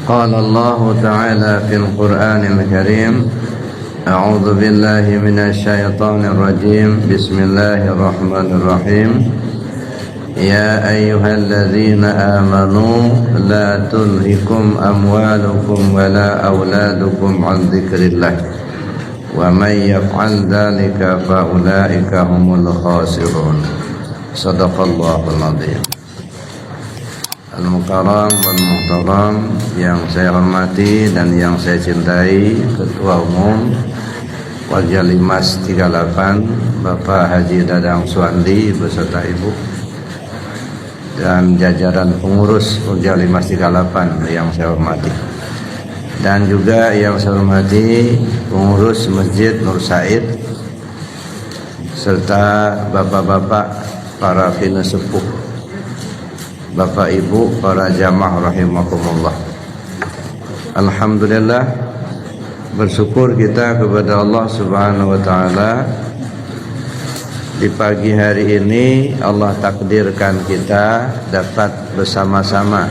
قال الله تعالى في القرآن الكريم أعوذ بالله من الشيطان الرجيم بسم الله الرحمن الرحيم يا أيها الذين آمنوا لا تلهكم أموالكم ولا أولادكم عن ذكر الله ومن يفعل ذلك فأولئك هم الخاسرون صدق الله العظيم. Al-Mukarram wal Muhtaram, yang saya hormati dan yang saya cintai Ketua Umum Waljalimas 38 Bapak Haji Dadang Suwandi beserta Ibu dan jajaran pengurus Waljalimas 38 yang saya hormati, dan juga yang saya hormati pengurus Masjid Nur Said serta bapak-bapak para pina sepuh, Bapak Ibu para jamaah rahimakumullah. Alhamdulillah, bersyukur kita kepada Allah Subhanahu wa taala. Di pagi hari ini Allah takdirkan kita dapat bersama-sama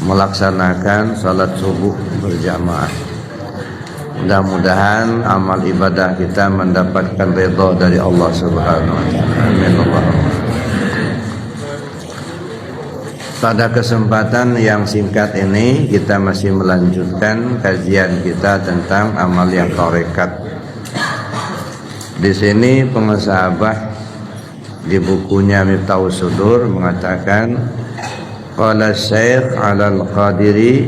melaksanakan salat subuh berjamaah. Mudah-mudahan amal ibadah kita mendapatkan ridha dari Allah Subhanahu wa taala. Amin Allahumma. Pada kesempatan yang singkat ini kita masih melanjutkan kajian kita tentang amal yang tarekat. Di sini pengesabah di bukunya Miftahus Sudur mengatakan qala Syekh Al-Qadiri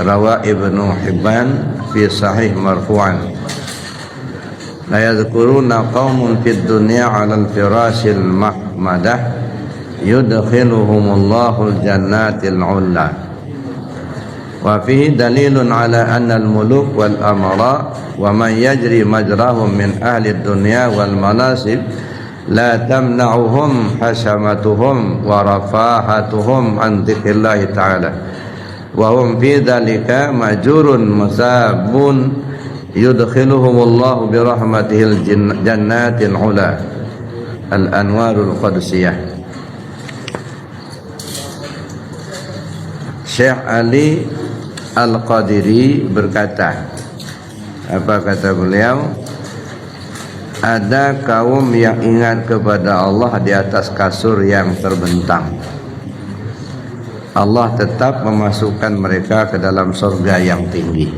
rawa Ibnu Hibban fi sahih marfu'an la yadhkuruna qaumun fid dunya 'ala al-firasil mahmadah yudkhiluhumullahu al-jannatil 'ulla wa fihi dalilun ala anna al-muluk wal amara wa man yajri majrahum min ahli ad-dunya wal manasib la tamna'uhum hasamatuhum wa rafahatuhum an dzikrillah ta'ala wa hum fi dhalika majurun musabun yudkhiluhumullahu bi rahmatihil jannatil 'ula al-anwarul qadsiyah. Syekh Ali Al-Qadiri berkata, apa kata beliau? Ada kaum yang ingat kepada Allah di atas kasur yang terbentang. Allah tetap memasukkan mereka ke dalam surga yang tinggi.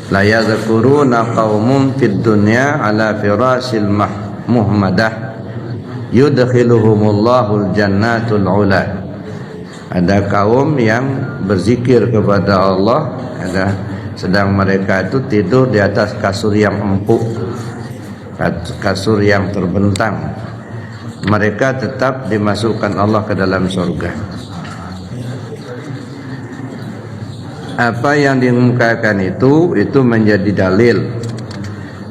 La yadhkuruna qaumun fid dunya ala firasil muhmadah yudkhiluhumullahu al-jannatul 'ula. Ada kaum yang berzikir kepada Allah, sedang mereka itu tidur di atas kasur yang empuk, kasur yang terbentang. Mereka tetap dimasukkan Allah ke dalam surga. Apa yang dimukakan itu menjadi dalil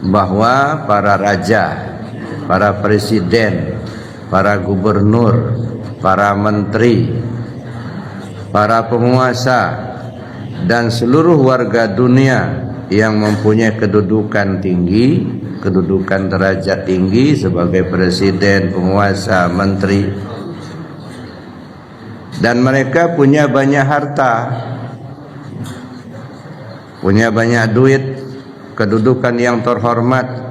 bahwa para raja, para presiden, para gubernur, para menteri, para penguasa, dan seluruh warga dunia yang mempunyai kedudukan tinggi, kedudukan derajat tinggi sebagai presiden, penguasa, menteri, dan mereka punya banyak harta, punya banyak duit, kedudukan yang terhormat,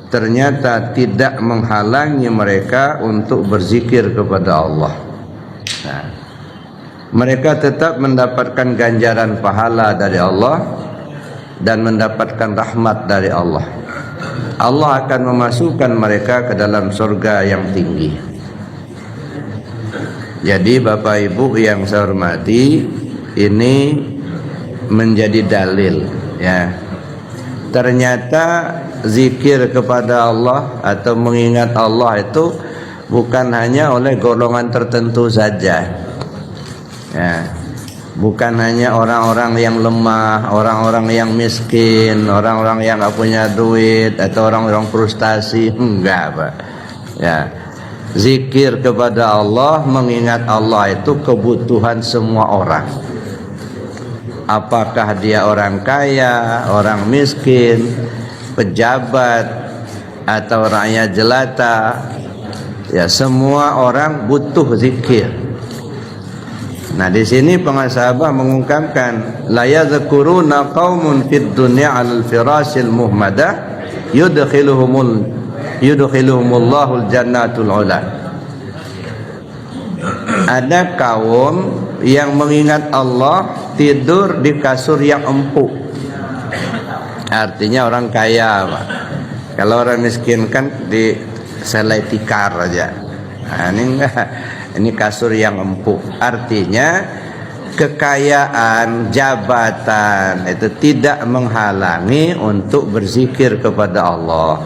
ternyata tidak menghalangi mereka untuk berzikir kepada Allah. Nah, mereka tetap mendapatkan ganjaran pahala dari Allah dan mendapatkan rahmat dari Allah. Allah akan memasukkan mereka ke dalam surga yang tinggi. Jadi Bapak Ibu yang saya hormati, ini menjadi dalil, ya. Ternyata zikir kepada Allah atau mengingat Allah itu bukan hanya oleh golongan tertentu saja, ya. Bukan hanya orang-orang yang lemah, orang-orang yang miskin, orang-orang yang nggak punya duit, atau orang-orang frustasi, enggak, Pak. Ya, zikir kepada Allah, mengingat Allah itu kebutuhan semua orang. Apakah dia orang kaya, orang miskin, pejabat, atau rakyat jelata, ya semua orang butuh zikir. Nah, di sini pengasabah mengungkapkan la yadhkuruna qaumun fid dunya 'alal firasil muhmadah yudkhiluhumullahu jannatul 'ula. Ada kaum yang mengingat Allah tidur di kasur yang empuk. Artinya orang kaya, Pak. Kalau orang miskin kan di selai tikar aja. Nah, ini enggak. Ini kasur yang empuk. Artinya kekayaan, jabatan itu tidak menghalangi untuk berzikir kepada Allah.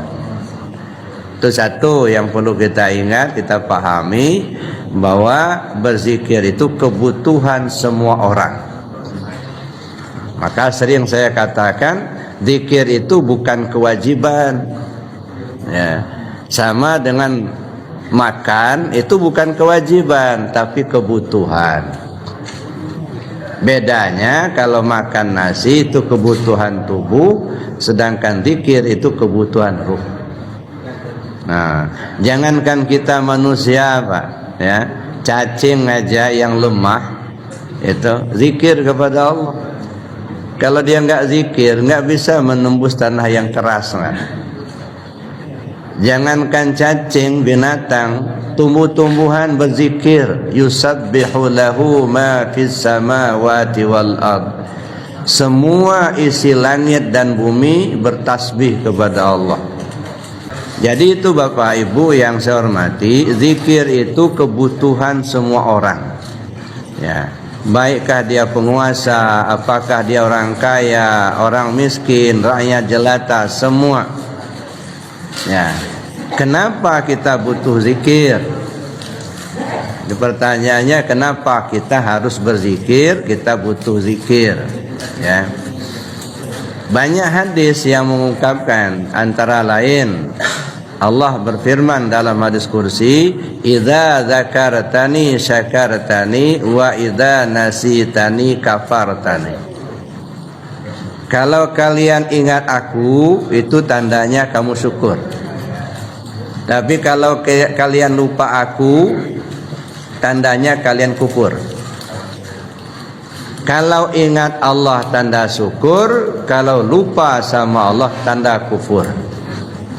Itu satu yang perlu kita ingat, kita pahami bahwa berzikir itu kebutuhan semua orang. Maka sering saya katakan zikir itu bukan kewajiban. Ya, sama dengan makan itu bukan kewajiban tapi kebutuhan. Bedanya kalau makan nasi itu kebutuhan tubuh, sedangkan zikir itu kebutuhan ruh. Nah, jangankan kita manusia, Pak, ya, cacing aja yang lemah itu zikir kepada Allah. Kalau dia enggak zikir, enggak bisa menembus tanah yang keras, kan? Jangankan cacing, binatang, tumbuh-tumbuhan berzikir, yusabbihu lahu ma fis samawati wal ard. Semua isi langit dan bumi bertasbih kepada Allah. Jadi itu Bapak Ibu yang saya hormati, zikir itu kebutuhan semua orang. Ya, baikkah dia penguasa, apakah dia orang kaya, orang miskin, rakyat jelata, semua. Ya, kenapa kita butuh zikir? Pertanyaannya, kenapa kita harus berzikir? Kita butuh zikir. Ya, banyak hadis yang mengungkapkan, antara lain Allah berfirman dalam hadis kursi, "Idza dzakartani syakartani wa idza nasitani kafartani." Kalau kalian ingat aku, itu tandanya kamu syukur. Tapi kalau kalian lupa aku, tandanya kalian kufur. Kalau ingat Allah tanda syukur, kalau lupa sama Allah tanda kufur.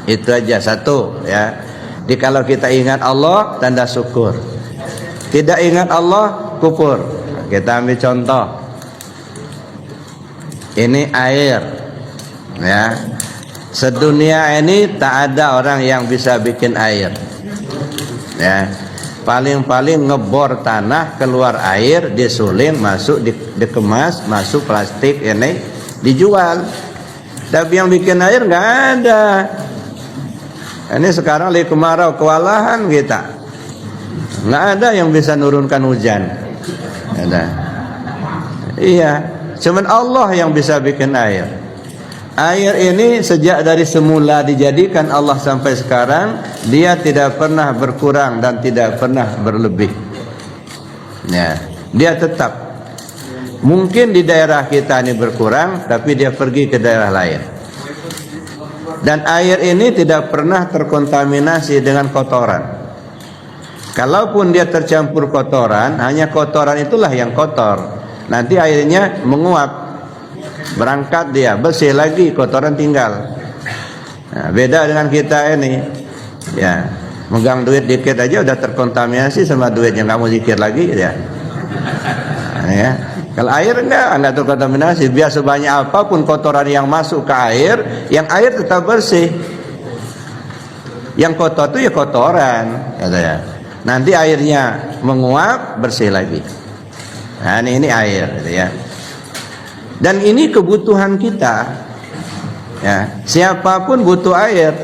Itu aja satu, ya. Jadi kalau kita ingat Allah tanda syukur. Tidak ingat Allah kufur. Kita ambil contoh. Ini air, ya. Sedunia ini tak ada orang yang bisa bikin air, ya. Paling-paling ngebor tanah, keluar air, disuling, masuk, dikemas, masuk plastik, ini dijual. Tapi yang bikin air nggak ada. Ini sekarang lagi kemarau, kewalahan kita, nggak ada yang bisa nurunkan hujan. Ada. Iya. Cuman Allah yang bisa bikin air. Air ini sejak dari semula dijadikan Allah sampai sekarang, dia tidak pernah berkurang dan tidak pernah berlebih. Ya, dia tetap. Mungkin di daerah kita ini berkurang, tapi dia pergi ke daerah lain. Dan air ini tidak pernah terkontaminasi dengan kotoran. Kalaupun dia tercampur kotoran, hanya kotoran itulah yang kotor. Nanti airnya menguap, berangkat dia, bersih lagi, kotoran tinggal. Nah, beda dengan kita ini, ya, megang duit dikit aja udah terkontaminasi sama duit yang kamu zikir lagi, ya. Nah, ya. Kalau air enggak terkontaminasi. Biar sebanyak apapun kotoran yang masuk ke air, yang air tetap bersih. Yang kotor itu ya kotoran, katanya. Nanti airnya menguap, bersih lagi. Nah, ini air, gitu ya. Dan ini kebutuhan kita, ya. Siapapun butuh air.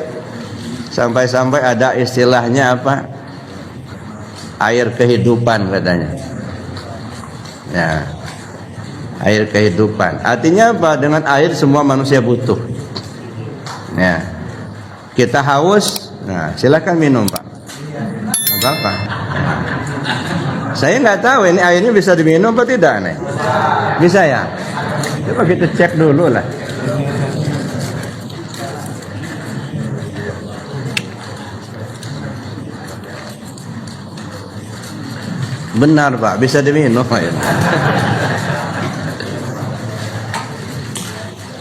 Sampai-sampai ada istilahnya apa? Air kehidupan katanya. Ya, air kehidupan. Artinya apa? Dengan air semua manusia butuh. Ya, kita haus, nah silakan minum Pak. Apa-apa. Saya nggak tahu ini airnya bisa diminum atau tidak nih. Bisa ya? Coba kita cek dulu lah. Benar Pak, bisa diminum.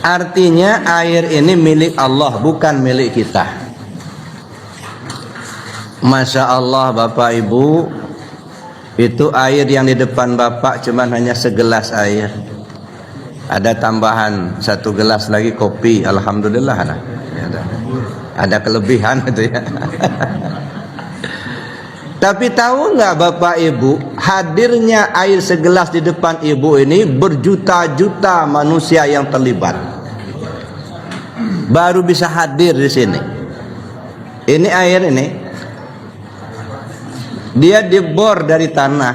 Artinya air ini milik Allah, bukan milik kita. Masya Allah Bapak Ibu, itu air yang di depan Bapak cuman hanya segelas air. Ada tambahan 1 gelas lagi kopi, alhamdulillah. Ada kelebihan itu ya. Tapi tahu nggak Bapak Ibu, hadirnya air segelas di depan Ibu ini berjuta-juta manusia yang terlibat. Baru bisa hadir di sini. Ini air ini, dia dibor dari tanah.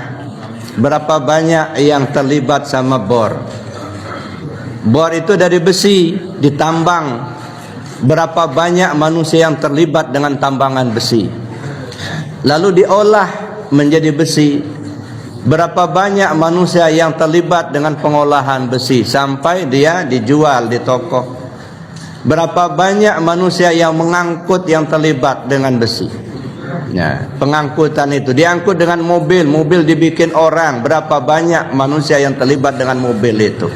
Berapa banyak yang terlibat sama bor? Bor itu dari besi, ditambang. Berapa banyak manusia yang terlibat dengan tambangan besi? Lalu diolah menjadi besi. Berapa banyak manusia yang terlibat dengan pengolahan besi sampai dia dijual di toko? Berapa banyak manusia yang mengangkut yang terlibat dengan besi? Ya, pengangkutan itu diangkut dengan mobil, mobil dibikin orang. Berapa banyak manusia yang terlibat dengan mobil itu?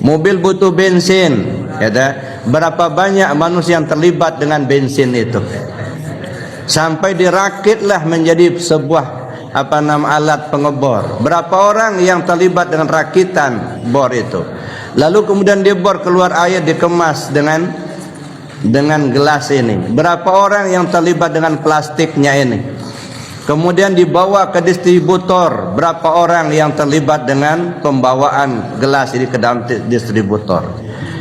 Mobil butuh bensin, ya dah. Berapa banyak manusia yang terlibat dengan bensin itu? Sampai dirakitlah menjadi sebuah alat pengebor. Berapa orang yang terlibat dengan rakitan bor itu? Lalu kemudian dibor keluar air, dikemas dengan gelas ini. Berapa orang yang terlibat dengan plastiknya ini? Kemudian dibawa ke distributor. Berapa orang yang terlibat dengan pembawaan gelas ini ke dalam distributor?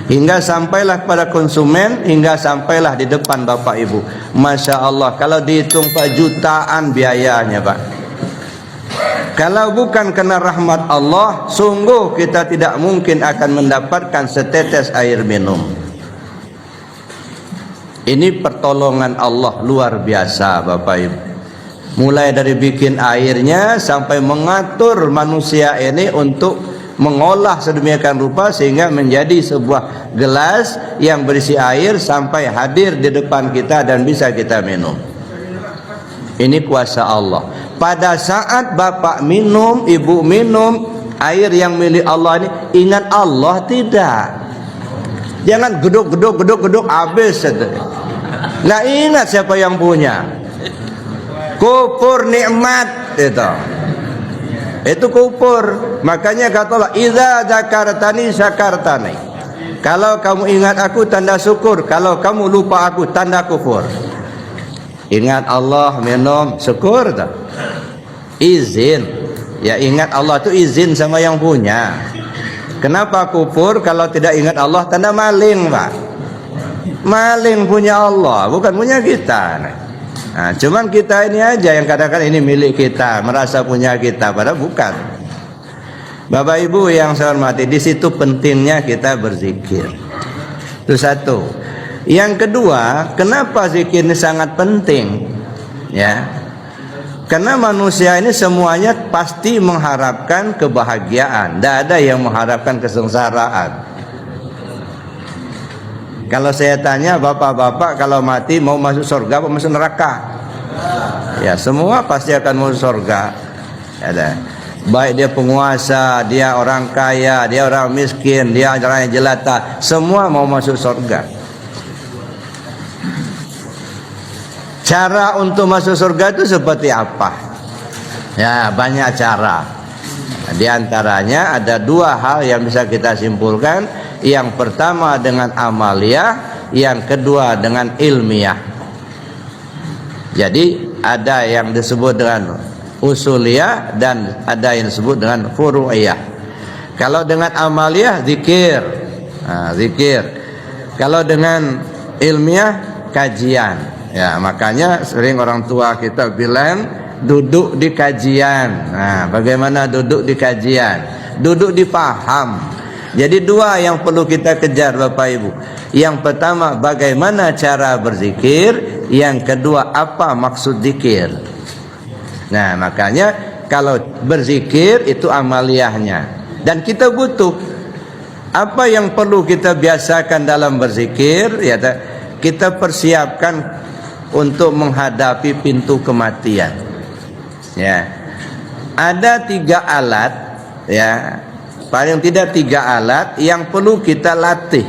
Hingga sampailah pada konsumen, hingga sampailah di depan Bapak Ibu. Masya Allah, kalau dihitung Pak, jutaan biayanya Pak. Kalau bukan karena rahmat Allah, sungguh kita tidak mungkin akan mendapatkan setetes air minum. Ini pertolongan Allah luar biasa Bapak Ibu. Mulai dari bikin airnya sampai mengatur manusia ini untuk mengolah sedemikian rupa sehingga menjadi sebuah gelas yang berisi air sampai hadir di depan kita dan bisa kita minum. Ini kuasa Allah. Pada saat Bapak minum, Ibu minum air yang milik Allah ini, ingat Allah tidak? Jangan geduk habis. Nah, ingat siapa yang punya. Kufur nikmat itu. Itu kufur. Makanya kata Allah, "Idza dzakartani syakartani." Kalau kamu ingat aku, tanda syukur. Kalau kamu lupa aku, tanda kufur. Ingat Allah, minum, syukur tak? Izin. Ya, ingat Allah itu izin sama yang punya. Kenapa kufur? Kalau tidak ingat Allah, tanda maling Pak. Maling punya Allah, bukan punya kita. Nah, cuman kita ini aja yang kadang-kadang ini milik kita, merasa punya kita, padahal bukan. Bapak Ibu yang saya hormati, di situ pentingnya kita berzikir. Itu satu. Yang kedua, kenapa zikir ini sangat penting? Ya, karena manusia ini semuanya pasti mengharapkan kebahagiaan. Tidak ada yang mengharapkan kesengsaraan. Kalau saya tanya bapak-bapak, kalau mati mau masuk surga atau masuk neraka? Ya, semua pasti akan masuk surga. Ada. Baik dia penguasa, dia orang kaya, dia orang miskin, dia orang yang jelata, semua mau masuk surga. Cara untuk masuk surga itu seperti apa? Ya, banyak cara. Di antaranya ada 2 hal yang bisa kita simpulkan. Yang pertama dengan amaliyah, yang kedua dengan ilmiah. Jadi ada yang disebut dengan usuliyah dan ada yang disebut dengan furu'iyah. Kalau dengan amaliyah, zikir. Nah, zikir. Kalau dengan ilmiah, kajian. Ya, makanya sering orang tua kita bilang duduk di kajian. Nah, bagaimana duduk di kajian? Duduk di paham. Jadi 2 yang perlu kita kejar Bapak Ibu. Yang pertama, bagaimana cara berzikir. Yang kedua, apa maksud zikir. Nah, makanya kalau berzikir itu amaliyahnya. Dan kita butuh. Apa yang perlu kita biasakan dalam berzikir? Ya, kita persiapkan untuk menghadapi pintu kematian. Ya. ada 3 alat, ya, paling tidak 3 alat yang perlu kita latih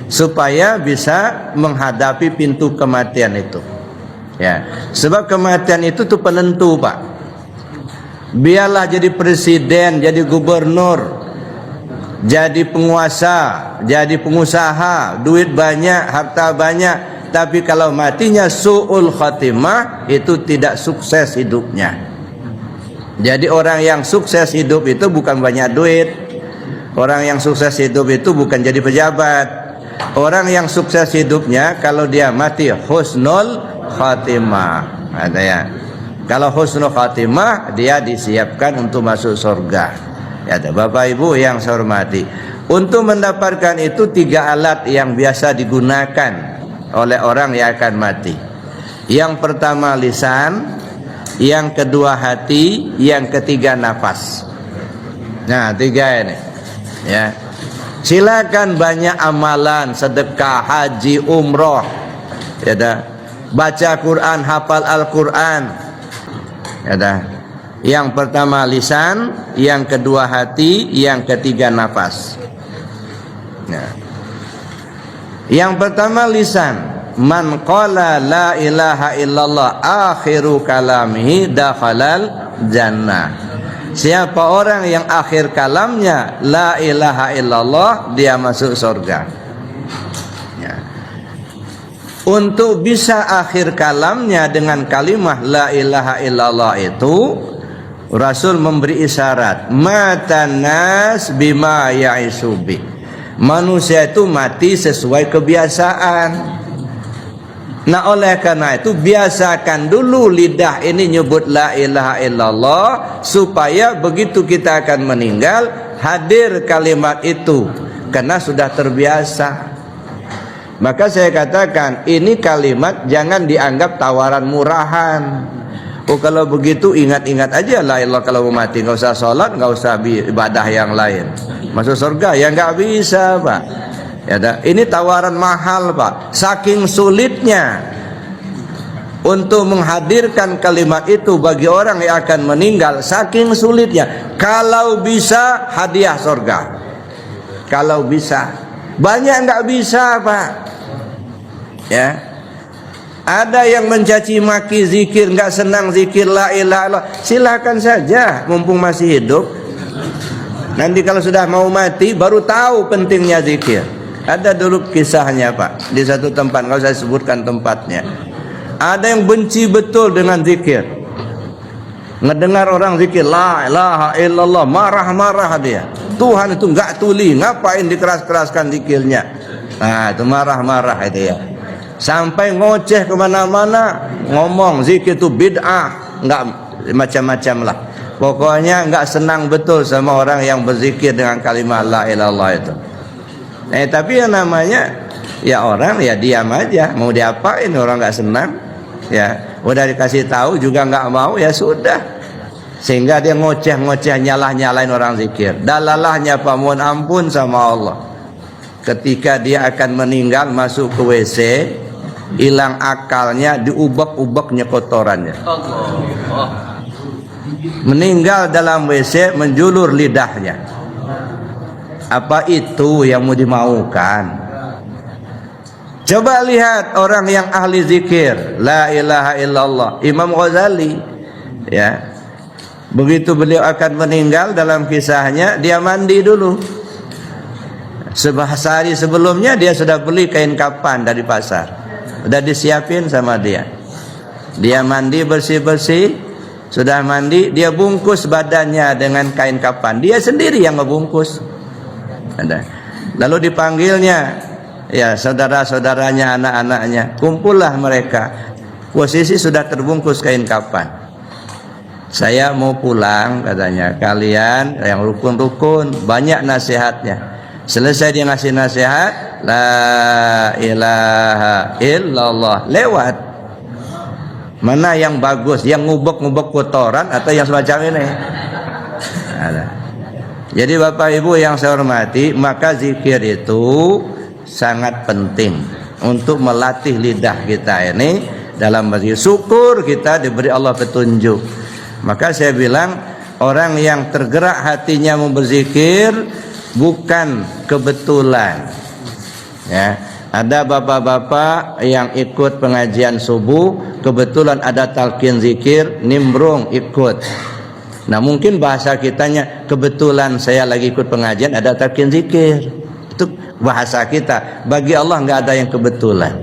supaya bisa menghadapi pintu kematian itu. Ya, sebab kematian itu tuh penentu, Pak. Biarlah jadi presiden, jadi gubernur, jadi penguasa, jadi pengusaha, duit banyak, harta banyak, tapi kalau matinya su'ul khatimah, itu tidak sukses hidupnya. Jadi orang yang sukses hidup itu bukan banyak duit. Orang yang sukses hidup itu bukan jadi pejabat. Orang yang sukses hidupnya kalau dia mati husnul khatimah. Ada ya. Kalau husnul khatimah, dia disiapkan untuk masuk surga. Ya, Bapak Ibu yang saya hormati, untuk mendapatkan itu 3 alat yang biasa digunakan oleh orang yang akan mati. Yang pertama lisan, yang kedua hati, yang ketiga nafas. Nah, 3 ini. Ya. Silakan banyak amalan, sedekah, haji, umroh, ya dah. Baca Quran, hafal Al-Quran, ya dah. Yang pertama lisan, yang kedua hati, yang ketiga nafas. Nah. Yang pertama lisan, man qala la ilaha illallah akhiru kalamihi dakhalal jannah. Siapa orang yang akhir kalamnya la ilaha illallah, dia masuk surga. Ya. Untuk bisa akhir kalamnya dengan kalimat la ilaha illallah itu, Rasul memberi isyarat, matan nas bima ya'isubi. Manusia itu mati sesuai kebiasaan. Nah, oleh karena itu biasakan dulu lidah ini nyebut la ilaha illallah, supaya begitu kita akan meninggal hadir kalimat itu, karena sudah terbiasa. Maka saya katakan ini kalimat jangan dianggap tawaran murahan. Oh, kalau begitu ingat-ingat aja la ilaha, kalau mau mati nggak usah sholat, nggak usah ibadah yang lain, masuk surga. Ya nggak bisa, Pak. Ya, ini tawaran mahal, Pak. Saking sulitnya untuk menghadirkan kalimat itu bagi orang yang akan meninggal, saking sulitnya. Kalau bisa hadiah surga, kalau bisa. Banyak nggak bisa, Pak. Ya. Ada yang mencaci maki zikir, nggak senang zikir la ilaha illallah, silakan saja mumpung masih hidup. Nanti kalau sudah mau mati baru tahu pentingnya zikir. Ada dulu kisahnya, Pak, di satu tempat, nggak usah sebutkan tempatnya. Ada yang benci betul dengan zikir. Ngedengar orang zikir la ilaha illallah, marah-marah dia. Tuhan itu nggak tuli, ngapain dikeras-keraskan zikirnya? Nah, itu marah-marah itu ya. Sampai ngoceh kemana-mana, ngomong zikir itu bid'ah, nggak macam-macam lah. Pokoknya nggak senang betul sama orang yang berzikir dengan kalimat la ilaha illallah itu. Tapi yang namanya ya orang ya diam aja, mau diapain, orang nggak senang. Ya udah dikasih tahu juga nggak mau, ya sudah. Sehingga dia ngoceh-ngoceh, nyalah-nyalain orang zikir. Dalalahnya mohon ampun sama Allah. Ketika dia akan meninggal, masuk ke WC, hilang akalnya, diubek-ubeknya kotorannya. Meninggal dalam WC, menjulur lidahnya. Apa itu yang mau dimaukan? Coba lihat orang yang ahli zikir la ilaha illallah, Imam Ghazali, ya. Begitu beliau akan meninggal, dalam kisahnya dia mandi dulu. Sehari sebelumnya dia sudah beli kain kapan dari pasar, sudah disiapin sama dia. Dia mandi bersih-bersih, sudah mandi, dia bungkus badannya dengan kain kapan. Dia sendiri yang ngebungkus. Lalu dipanggilnya, ya saudara-saudaranya, anak-anaknya, kumpullah mereka. Posisi sudah terbungkus kain kapan. Saya mau pulang, katanya. Kalian yang rukun-rukun, banyak nasihatnya. Selesai dia ngasih nasihat, la ilaha illallah, lewat. Mana yang bagus, yang ngubek-ngubek kotoran atau yang semacam ini? Ada. Jadi Bapak Ibu yang saya hormati, maka zikir itu sangat penting untuk melatih lidah kita ini dalam berzikir. Syukur kita diberi Allah petunjuk. Maka saya bilang orang yang tergerak hatinya mau berzikir bukan kebetulan. Ya, ada bapak-bapak yang ikut pengajian subuh, kebetulan ada talqin zikir, nimbrung ikut. Nah mungkin bahasa kitanya kebetulan saya lagi ikut pengajian ada talqin zikir. Itu bahasa kita. Bagi Allah nggak ada yang kebetulan.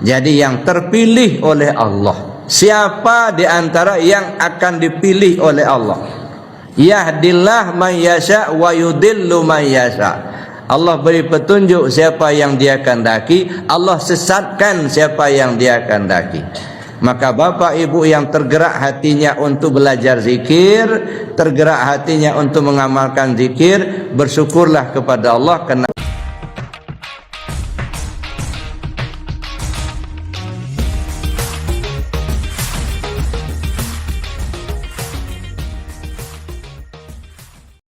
Jadi yang terpilih oleh Allah. Siapa di antara yang akan dipilih oleh Allah? Yahdillah man yasha wa yudillu man yasha. Allah beri petunjuk siapa yang Dia kehendaki, Allah sesatkan siapa yang Dia kehendaki. Maka bapak ibu yang tergerak hatinya untuk belajar zikir, tergerak hatinya untuk mengamalkan zikir, bersyukurlah kepada Allah karena